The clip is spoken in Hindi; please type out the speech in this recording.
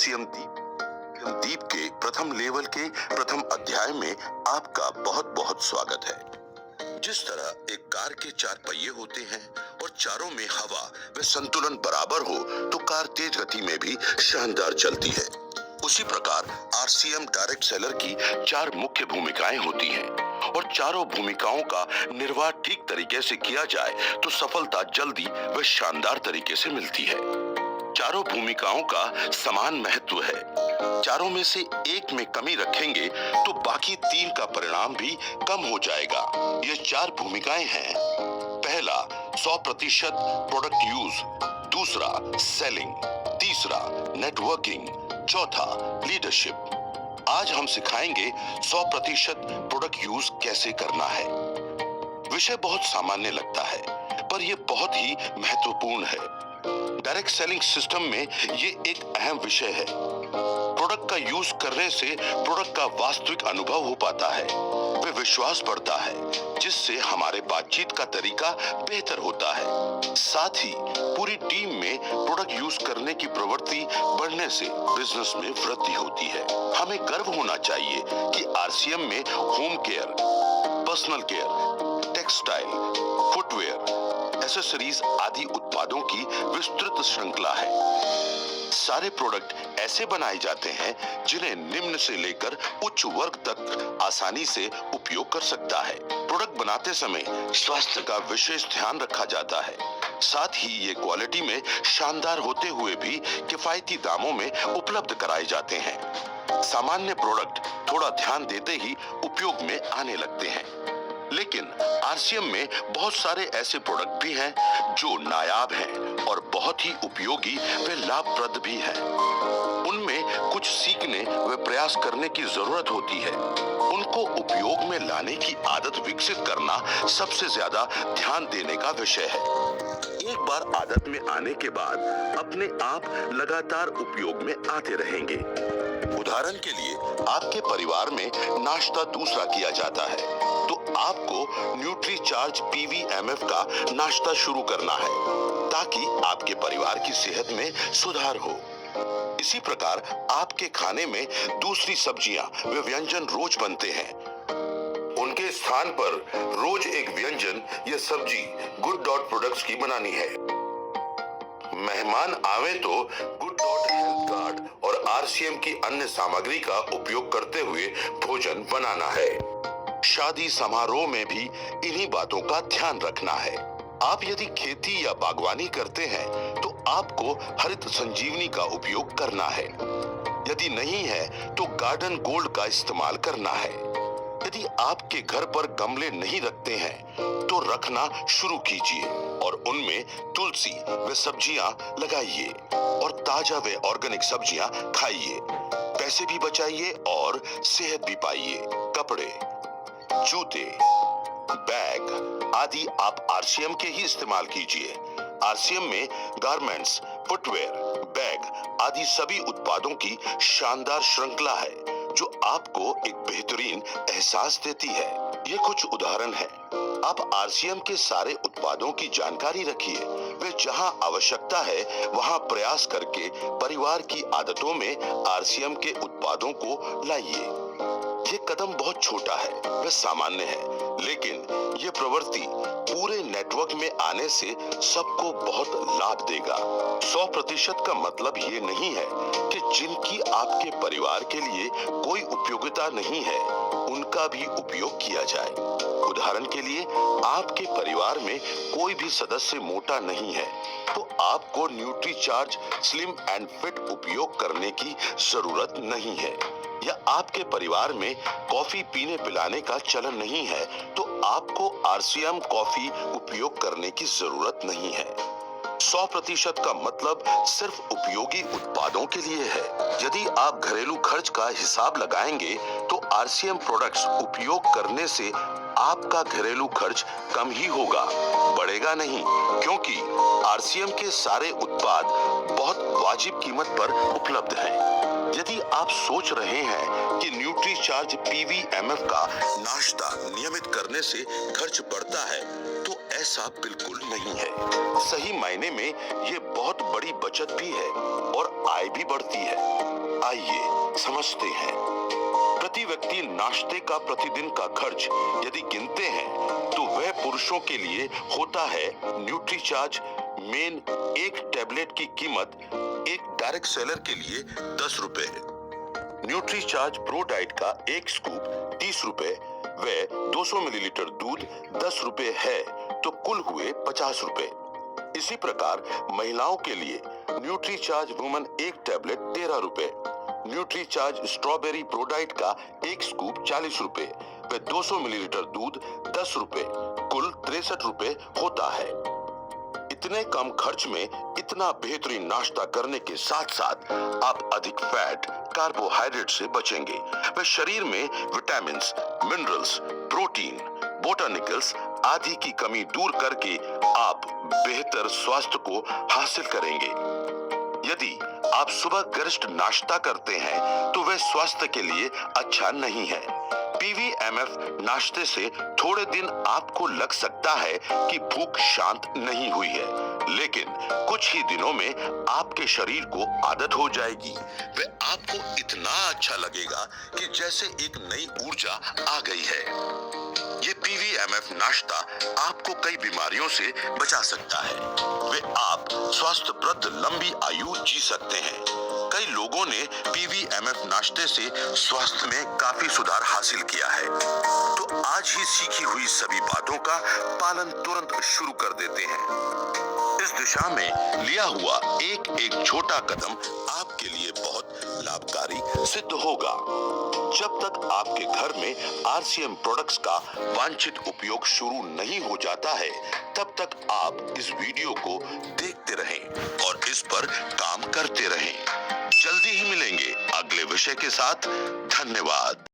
आरसीएम दीप के प्रथम लेवल के प्रथम अध्याय में आपका बहुत बहुत स्वागत है। जिस तरह एक कार के चार पहिए होते हैं और चारों में हवा व संतुलन बराबर हो तो कार तेज गति में भी शानदार चलती है, उसी प्रकार आरसीएम डायरेक्ट सेलर की चार मुख्य भूमिकाएं होती हैं और चारों भूमिकाओं का निर्वाह ठीक तरीके से किया जाए तो सफलता जल्दी व शानदार तरीके से मिलती है। चारों भूमिकाओं का समान महत्व है। चारों में से एक में कमी रखेंगे तो बाकी तीन का परिणाम भी कम हो जाएगा। ये चार भूमिकाएं हैं। पहला 100% प्रोडक्ट यूज, दूसरा सेलिंग, तीसरा नेटवर्किंग, चौथा लीडरशिप। आज हम सिखाएंगे 100% प्रोडक्ट यूज कैसे करना है। विषय बहुत सामान्य लगता है पर यह बहुत ही महत्वपूर्ण है। डायरेक्ट सेलिंग सिस्टम में ये एक अहम विषय है। प्रोडक्ट का यूज करने से प्रोडक्ट का वास्तविक अनुभव हो पाता है, वे विश्वास बढ़ता है जिससे हमारे बातचीत का तरीका बेहतर होता है। साथ ही पूरी टीम में प्रोडक्ट यूज करने की प्रवृत्ति बढ़ने से बिजनेस में वृद्धि होती है। हमें गर्व होना चाहिए कि आरसीएम में home care, personal care, textile, footwear, accessories आदि उत्पादों की विस्तृत श्रृंखला है। सारे प्रोडक्ट ऐसे बनाए जाते हैं जिन्हें निम्न से लेकर उच्च वर्ग तक आसानी से उपयोग कर सकता है। प्रोडक्ट बनाते समय स्वास्थ्य का विशेष ध्यान रखा जाता है। साथ ही ये क्वालिटी में शानदार होते हुए भी किफायती दामों में उपलब्ध कराए जाते हैं। सामान्य प्रोडक्ट थोड़ा ध्यान देते ही उपयोग में आने लगते हैं, लेकिन आरसीएम में बहुत सारे ऐसे प्रोडक्ट भी हैं जो नायाब हैं और बहुत ही उपयोगी व लाभप्रद भी हैं। उनमें कुछ सीखने व प्रयास करने की जरूरत होती है। उनको उपयोग में लाने की आदत विकसित करना सबसे ज्यादा ध्यान देने का विषय है। एक बार आदत में आने के बाद अपने आप लगातार उपयोग में आते रहेंगे। उदाहरण के लिए आपके परिवार में नाश्ता दूसरा किया जाता है तो आपको न्यूट्रीचार्ज पीवीएमएफ का नाश्ता शुरू करना है ताकि आपके परिवार की सेहत में सुधार हो। इसी प्रकार आपके खाने में दूसरी सब्जियां व व्यंजन रोज बनते हैं। उनके स्थान पर रोज एक व्यंजन या सब्जी गुड डॉट प्रोडक्ट्स की बनानी है। मेहमान आवे तो गुड डॉट हेल्थ कार्ड और आरसीएम की अन्य सामग्री का उपयोग करते हुए भोजन बनाना है। शादी समारोह में भी इन्हीं बातों का ध्यान रखना है। आप यदि खेती या बागवानी करते हैं तो आपको हरित संजीवनी का उपयोग करना है। यदि नहीं है तो गार्डन गोल्ड का इस्तेमाल करना है। यदि आपके घर पर गमले नहीं रखते हैं तो रखना शुरू कीजिए और उनमें तुलसी व सब्जियां लगाइए और ताजा व ऑर्गेनिक सब्जियां खाइए। पैसे भी बचाइए और सेहत भी पाइए। कपड़े, जूते, बैग आदि आप आरसीएम के ही इस्तेमाल कीजिए। आरसीएम में गारमेंट्स, फुटवेयर, बैग आदि सभी उत्पादों की शानदार श्रृंखला है जो आपको एक बेहतरीन एहसास देती है। ये कुछ उदाहरण हैं। आप आरसीएम के सारे उत्पादों की जानकारी रखिए। वे जहां आवश्यकता है वहां प्रयास करके परिवार की आदतों में आरसीएम के उत्पादों को लाइए। ये कदम बहुत छोटा है, वह सामान्य है, लेकिन ये प्रवृत्ति पूरे नेटवर्क में आने से सबको बहुत लाभ देगा। 100% का मतलब ये नहीं है कि जिनकी आपके परिवार के लिए कोई उपयोगिता नहीं है उनका भी उपयोग किया जाए। उदाहरण के लिए आपके परिवार में कोई भी सदस्य मोटा नहीं है तो आपको न्यूट्रीचार्ज स्लिम एंड फिट उपयोग करने की जरूरत नहीं है। या आपके परिवार में कॉफी पीने पिलाने का चलन नहीं है तो आपको आरसीएम कॉफी उपयोग करने की जरूरत नहीं है। 100% का मतलब सिर्फ उपयोगी उत्पादों के लिए है। यदि आप घरेलू खर्च का हिसाब लगाएंगे तो आरसीएम प्रोडक्ट्स उपयोग करने से आपका घरेलू खर्च कम ही होगा, बढ़ेगा नहीं, क्योंकि आरसीएम के सारे उत्पाद बहुत वाजिब कीमत पर उपलब्ध हैं। यदि आप सोच रहे हैं कि न्यूट्रीचार्ज पीवीएमएफ का नाश्ता नियमित करने से खर्च बढ़ता है तो ऐसा बिल्कुल नहीं है। सही मायने में ये बहुत बड़ी बचत भी है और आय भी बढ़ती है। आइए समझते हैं। प्रति व्यक्ति नाश्ते का प्रतिदिन का खर्च यदि गिनते हैं तो वह पुरुषों के लिए होता है न्यूट्रीचार्ज मेन एक टैबलेट की कीमत एक डायरेक्ट सेलर के लिए 10 रुपए, न्यूट्रीचार्ज प्रो डाइट का एक स्कूप 30 रुपए व 200 मिलीलीटर दूध 10 रुपए है तो कुल हुए 50 रुपए। इसी प्रकार महिलाओं के लिए न्यूट्रीचार्ज वुमन एक टैबलेट 13 रुपए, न्यूट्रीचार्ज स्ट्रॉबेरी प्रोडाइट का एक स्कूप 40 रुपए व 200 मिलीलीटर दूध 10 रुपए, कुल 63 रुपए होता है। इतने कम खर्च में इतना बेहतरीन नाश्ता करने के साथ साथ आप अधिक फैट, कार्बोहाइड्रेट से बचेंगे व शरीर में विटामिन्स, मिनरल्स, प्रोटीन, बोटानिकल्स आदि की कमी दूर करके आप बेहतर स्वास्थ्य को हासिल करेंगे। यदि आप सुबह गरिष्ठ नाश्ता करते हैं तो वह स्वास्थ्य के लिए अच्छा नहीं है। पीवीएमएफ नाश्ते से थोड़े दिन आपको लग सकता है कि भूख शांत नहीं हुई है, लेकिन कुछ ही दिनों में आपके शरीर को आदत हो जाएगी व आपको इतना अच्छा लगेगा कि जैसे एक नई ऊर्जा आ गई है। ये पीवीएमएफ नाश्ता आपको कई बीमारियों से बचा सकता है व आप स्वास्थ्यप्रद लंबी आयु जी सकते हैं। कई लोगों ने पीवीएमएफ नाश्ते से स्वास्थ्य में काफी सुधार हासिल किया है। तो आज ही सीखी हुई सभी बातों का पालन तुरंत शुरू कर देते हैं। इस दिशा में लिया हुआ एक एक छोटा कदम आपके लिए बहुत लाभकारी सिद्ध होगा। जब तक आपके घर में आरसीएम प्रोडक्ट्स का वांछित उपयोग शुरू नहीं हो जाता है, तब तक आप इस वीडियो को देखते रहें और इस पर काम करते रहें। जल्दी ही मिलेंगे अगले विषय के साथ। धन्यवाद।